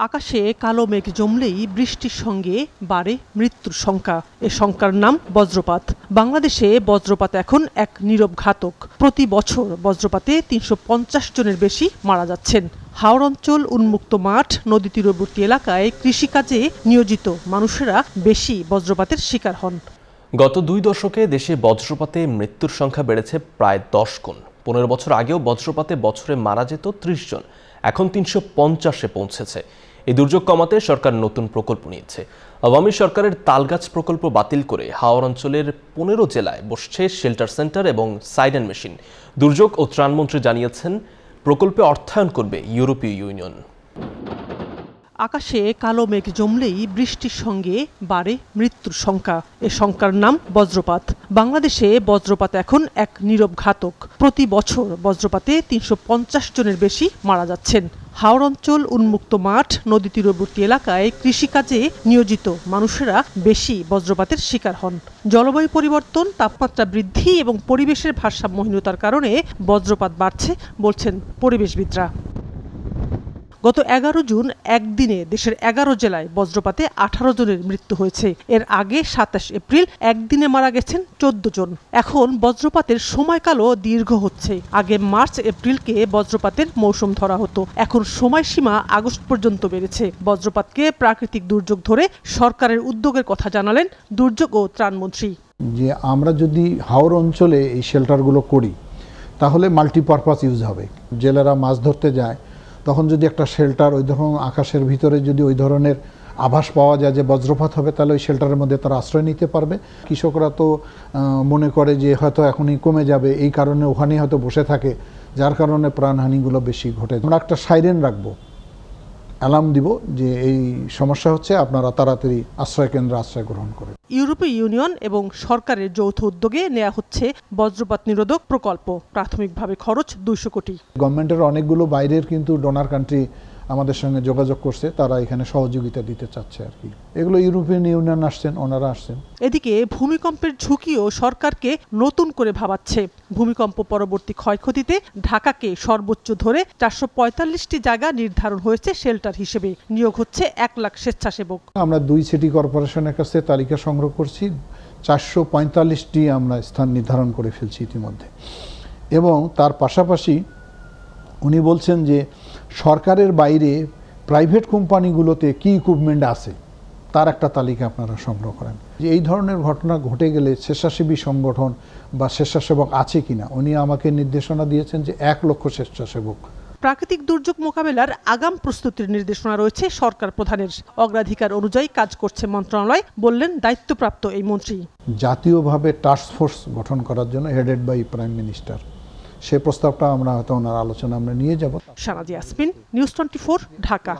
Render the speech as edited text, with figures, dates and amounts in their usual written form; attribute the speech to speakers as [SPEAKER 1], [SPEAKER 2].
[SPEAKER 1] আকাশে কালো মেঘ জমলেই বৃষ্টির সঙ্গে বাড়ে মৃত্যুর সংখ্যা। এ সংখ্যার নাম বজ্রপাত। বাংলাদেশে বজ্রপাত এখন এক নীরব ঘাতক। প্রতি বছর বজ্রপাতে ৩৫০ জনের বেশি মারা যাচ্ছেন। হাওর অঞ্চল, উন্মুক্ত মাঠ, নদী তীরবর্তী এলাকায় কৃষিকাজে নিয়োজিত মানুষেরা বেশি বজ্রপাতের শিকার হন।
[SPEAKER 2] গত 2 দশকে দেশে বজ্রপাতে মৃত্যুর সংখ্যা বেড়েছে প্রায় 10 গুণ। 15 বছর আগেও বজ্রপাতে বছরে মারা যেত 30 জন, এখন 350-এ পৌঁছেছে। এই দুর্যোগ কমাতে সরকার নতুন প্রকল্প নিয়েছে। আওয়ামী সরকারের তালগাছ প্রকল্প বাতিল করে হাওর অঞ্চলের 15 জেলায় বসছে শেল্টার সেন্টার এবং সাইরেন মেশিন। দুর্যোগ ও ত্রাণমন্ত্রী জানিয়েছেন, প্রকল্পে অর্থায়ন করবে ইউরোপীয় ইউনিয়ন।
[SPEAKER 1] আকাশে কালো মেঘ জমলেই বৃষ্টির সঙ্গে বাড়ে মৃত্যুর সংখ্যা। এ সংখ্যার নাম বজ্রপাত। বাংলাদেশে বজ্রপাত এখন এক নীরব ঘাতক। প্রতি বছর বজ্রপাতে ৩৫০ জনের বেশি মারা যাচ্ছেন। হাওর অঞ্চল, উন্মুক্ত মাঠ, নদী তীরবর্তী এলাকায় কৃষিকাজে নিয়োজিত মানুষেরা বেশি বজ্রপাতের শিকার হন। জলবায়ু পরিবর্তন, তাপমাত্রা বৃদ্ধি এবং পরিবেশের ভারসাম্যহীনতার কারণে বজ্রপাত বাড়ছে বলছেন পরিবেশবিদরা। গত 11 জুন একদিনে দেশের 11 জেলায় বজ্রপাতে 18 জনের মৃত্যু হয়েছে। এর আগে 27 এপ্রিল একদিনে মারা গেছেন 14 জন। এখন বজ্রপাতের সময়কালও দীর্ঘ হচ্ছে। আগে মার্চ এপ্রিলকে বজ্রপাতের মৌসুম ধরা হতো, এখন সময়সীমা আগস্ট পর্যন্ত বেড়েছে। বজ্রপাতকে প্রাকৃতিক দুর্যোগ ধরে সরকারের উদ্যোগের কথা জানালেন দুর্যোগ ও ত্রাণমন্ত্রী।
[SPEAKER 3] যে আমরা যদি হাওর অঞ্চলে এই শেল্টারগুলো করি তাহলে মাল্টিপারপাস ইউজ হবে। জেলেরা মাছ ধরতে যায়, তখন যদি একটা শেল্টার ওই ধরনের আকাশের ভিতরে যদি ওই ধরনের আভাস পাওয়া যায় যে বজ্রপাত হবে, তাহলে ওই শেল্টারের মধ্যে তারা আশ্রয় নিতে পারবে। কৃষকরা তো মনে করে যে হয়তো এখনই কমে যাবে, এই কারণে ওখানেই হয়তো বসে থাকে, যার কারণে প্রাণহানিগুলো বেশি ঘটে। আমরা একটা সাইরেন রাখবো, অ্যালার্ম দিব যে এই সমস্যা হচ্ছে, আপনারা তাড়াতাড়ি আশ্রয় কেন্দ্রে আশ্রয় গ্রহণ করেন।
[SPEAKER 1] ইউরোপীয় ইউনিয়ন এবং সরকারের যৌথ উদ্যোগে নেওয়া হচ্ছে বজ্রপাত নিরোধক প্রকল্প। প্রাথমিকভাবে খরচ 200 কোটি।
[SPEAKER 3] গভর্নমেন্টের অনেকগুলো বাইরের কিন্তু ডোনার কান্ট্রি আমাদের সঙ্গে যোগাযোগ করছে, তারা এখানে সহযোগিতা দিতে চাচ্ছে আর কি। এগুলো ইউরোপিয়ান ইউনিয়ন আসছেন, ওনারা আসছেন।
[SPEAKER 1] এদিকে ভূমিকম্পের ঝুঁকিও সরকারকে নতুন করে ভাবাচ্ছে। ভূমিকম্প পরবর্তী ক্ষয়ক্ষতিতে ঢাকাকে সর্বোচ্চ ধরে 445টি জায়গা নির্ধারণ হয়েছে শেল্টার হিসেবে। নিয়োগ হচ্ছে 1 লাখ স্বেচ্ছাসেবক।
[SPEAKER 3] আমরা 2 সিটি কর্পোরেশনের কাছে তালিকা সংগ্রহ করছি, 445টি আমরা স্থান নির্ধারণ করে ফেলছি ইতিমধ্যে। এবং তার পাশাপাশি উনি বলছেন যে সরকারের বাইরে প্রাইভেট কোম্পানিগুলোতে কি ইকুইপমেন্ট আছে তার একটা তালিকা আপনারা সংগ্রহ করেন। যে এই ধরনের ঘটনা ঘটে গেলে স্বেচ্ছাসেবী সংগঠন বা স্বেচ্ছাসেবক আছে কিনা, উনি আমাকে নির্দেশনা দিয়েছেন যে 1 লক্ষ স্বেচ্ছাসেবক।
[SPEAKER 1] প্রাকৃতিক দুর্যোগ মোকাবেলার আগাম প্রস্তুতির নির্দেশনা রয়েছে সরকার প্রধানের। অগ্রাধিকার অনুযায়ী কাজ করছে মন্ত্রণালয়, বললেন দায়িত্বপ্রাপ্ত এই মন্ত্রী।
[SPEAKER 3] জাতীয়ভাবে টাস্ক ফোর্স গঠন করার জন্য হেডেড বাই প্রাইম মিনিস্টার, সে প্রস্তাবটা আমরা হয়তো ওনার আলোচনা আমরা নিয়ে যাব।
[SPEAKER 1] শানাজি ইয়াসমিন, নিউজ 24, ঢাকা।